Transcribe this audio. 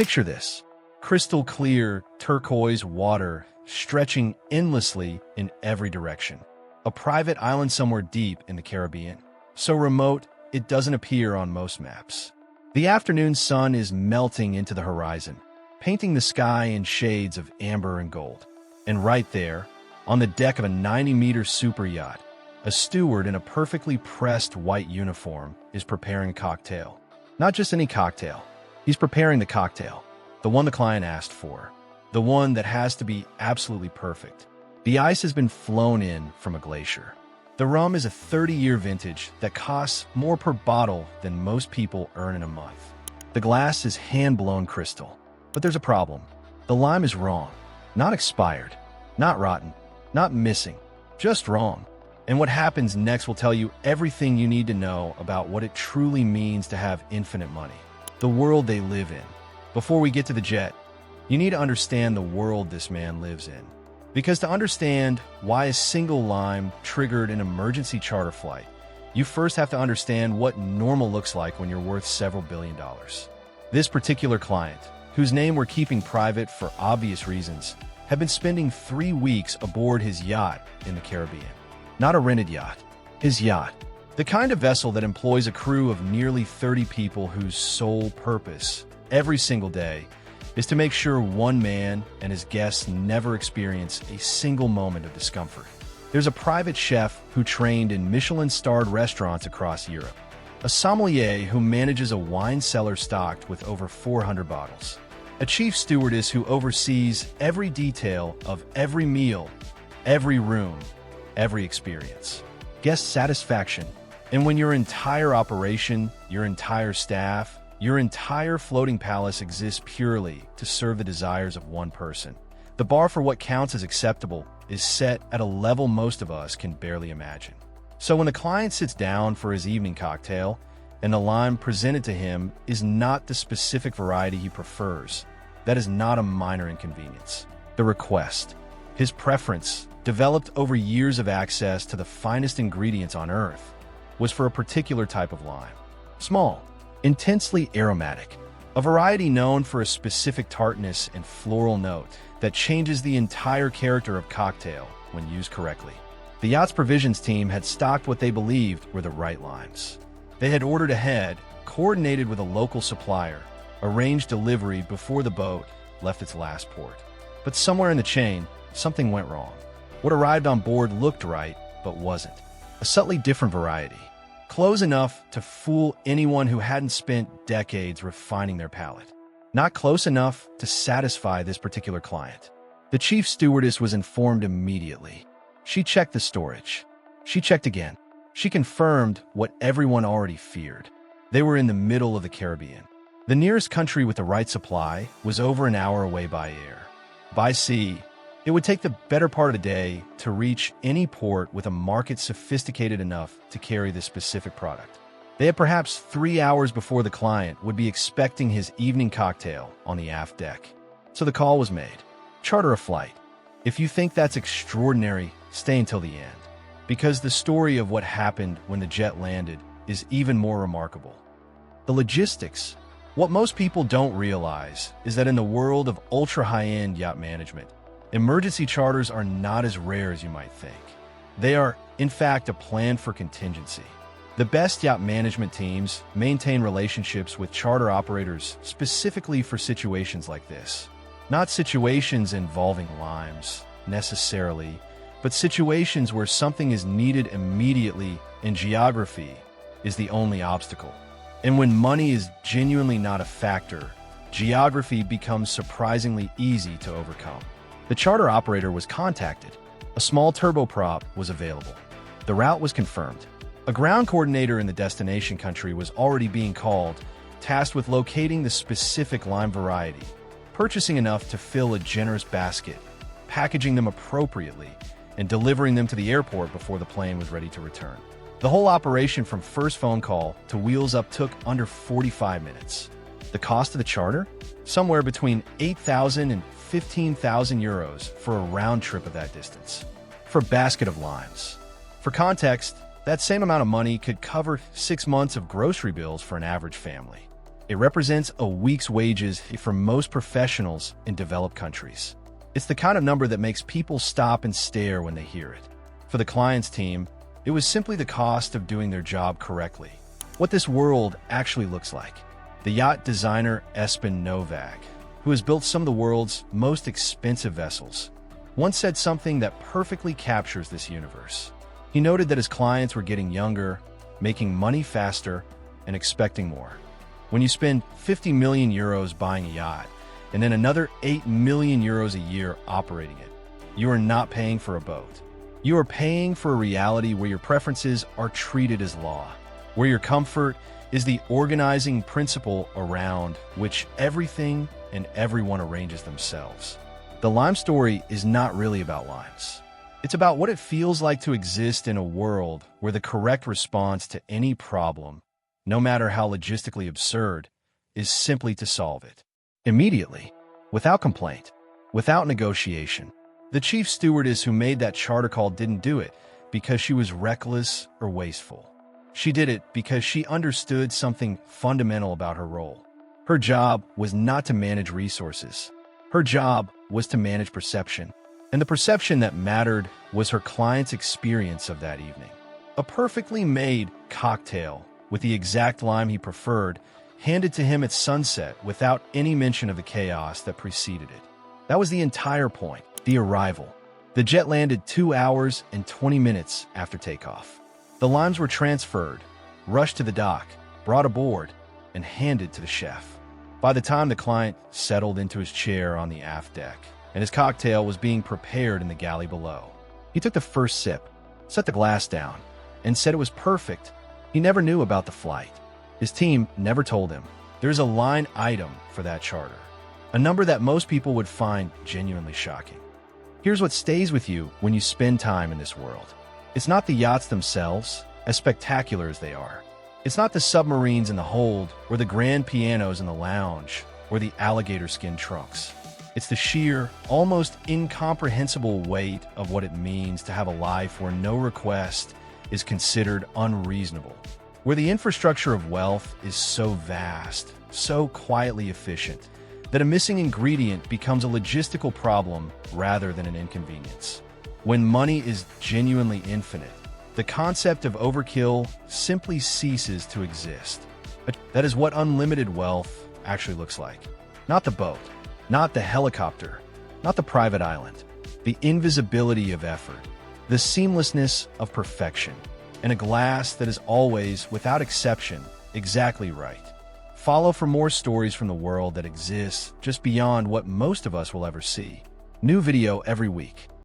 Picture this: crystal clear, turquoise water stretching endlessly in every direction. A private island somewhere deep in the Caribbean, so remote it doesn't appear on most maps. The afternoon sun is melting into the horizon, painting the sky in shades of amber and gold. And right there, on the deck of a 90-meter super yacht, a steward in a perfectly pressed white uniform is preparing a cocktail. Not just any cocktail. He's preparing the cocktail, the one the client asked for, the one that has to be absolutely perfect. The ice has been flown in from a glacier. The rum is a 30-year vintage that costs more per bottle than most people earn in a month. The glass is hand-blown crystal. But there's a problem. The lime is wrong. Not expired. Not rotten. Not missing. Just wrong. And what happens next will tell you everything you need to know about what it truly means to have infinite money. The world they live in. Before we get to the jet, you need to understand the world this man lives in. Because to understand why a single lime triggered an emergency charter flight, you first have to understand what normal looks like when you're worth several $billions. This particular client, whose name we're keeping private for obvious reasons, had been spending 3 weeks aboard his yacht in the Caribbean. Not a rented yacht, his yacht. The kind of vessel that employs a crew of nearly 30 people whose sole purpose, every single day, is to make sure one man and his guests never experience a single moment of discomfort. There's a private chef who trained in Michelin-starred restaurants across Europe, a sommelier who manages a wine cellar stocked with over 400 bottles, a chief stewardess who oversees every detail of every meal, every room, every experience. Guest satisfaction. And when your entire operation, your entire staff, your entire floating palace exists purely to serve the desires of one person, the bar for what counts as acceptable is set at a level most of us can barely imagine. So when the client sits down for his evening cocktail and the lime presented to him is not the specific variety he prefers, that is not a minor inconvenience. The request, his preference, developed over years of access to the finest ingredients on Earth, was for a particular type of lime. Small, intensely aromatic, a variety known for a specific tartness and floral note that changes the entire character of cocktail when used correctly. The yacht's provisions team had stocked what they believed were the right limes. They had ordered ahead, coordinated with a local supplier, arranged delivery before the boat left its last port. But somewhere in the chain, something went wrong. What arrived on board looked right, but wasn't. A subtly different variety. Close enough to fool anyone who hadn't spent decades refining their palate. Not close enough to satisfy this particular client. The chief stewardess was informed immediately. She checked the storage. She checked again. She confirmed what everyone already feared. They were in the middle of the Caribbean. The nearest country with the right supply was over an hour away by air. By sea, it would take the better part of the day to reach any port with a market sophisticated enough to carry this specific product. They had perhaps 3 hours before the client would be expecting his evening cocktail on the aft deck. So the call was made. Charter a flight. If you think that's extraordinary, stay until the end. Because the story of what happened when the jet landed is even more remarkable. The logistics. What most people don't realize is that in the world of ultra-high-end yacht management, emergency charters are not as rare as you might think. They are, in fact, a plan for contingency. The best yacht management teams maintain relationships with charter operators specifically for situations like this. Not situations involving limes, necessarily, but situations where something is needed immediately and geography is the only obstacle. And when money is genuinely not a factor, geography becomes surprisingly easy to overcome. The charter operator was contacted. A small turboprop was available. The route was confirmed. A ground coordinator in the destination country was already being called, tasked with locating the specific lime variety, purchasing enough to fill a generous basket, packaging them appropriately, and delivering them to the airport before the plane was ready to return. The whole operation from first phone call to wheels up took under 45 minutes. The cost of the charter? Somewhere between 8,000 and 15,000 euros for a round trip of that distance. For a basket of limes. For context, that same amount of money could cover 6 months of grocery bills for an average family. It represents a week's wages for most professionals in developed countries. It's the kind of number that makes people stop and stare when they hear it. For the client's team, it was simply the cost of doing their job correctly. What this world actually looks like. The yacht designer Espen Novak, who has built some of the world's most expensive vessels, once said something that perfectly captures this universe. He noted that his clients were getting younger, making money faster, and expecting more. When you spend 50 million euros buying a yacht, and then another 8 million euros a year operating it, you are not paying for a boat. You are paying for a reality where your preferences are treated as law, where your comfort is the organizing principle around which everything and everyone arranges themselves. The Lime story is not really about limes. It's about what it feels like to exist in a world where the correct response to any problem, no matter how logistically absurd, is simply to solve it. Immediately, without complaint, without negotiation. The chief stewardess who made that charter call didn't do it because she was reckless or wasteful. She did it because she understood something fundamental about her role. Her job was not to manage resources. Her job was to manage perception. And the perception that mattered was her client's experience of that evening. A perfectly made cocktail with the exact lime he preferred, handed to him at sunset without any mention of the chaos that preceded it. That was the entire point, the arrival. The jet landed 2 hours and 20 minutes after takeoff. The limes were transferred, rushed to the dock, brought aboard, and handed to the chef. By the time the client settled into his chair on the aft deck, and his cocktail was being prepared in the galley below, he took the first sip, set the glass down, and said it was perfect. He never knew about the flight. His team never told him. There's a line item for that charter, a number that most people would find genuinely shocking. Here's what stays with you when you spend time in this world. It's not the yachts themselves, as spectacular as they are. It's not the submarines in the hold, or the grand pianos in the lounge, or the alligator skin trunks. It's the sheer, almost incomprehensible weight of what it means to have a life where no request is considered unreasonable, where the infrastructure of wealth is so vast, so quietly efficient, that a missing ingredient becomes a logistical problem rather than an inconvenience. When money is genuinely infinite, the concept of overkill simply ceases to exist. That is what unlimited wealth actually looks like. Not the boat, not the helicopter, not the private island. The invisibility of effort, the seamlessness of perfection, and a glass that is always, without exception, exactly right. Follow for more stories from the world that exists just beyond what most of us will ever see. New video every week.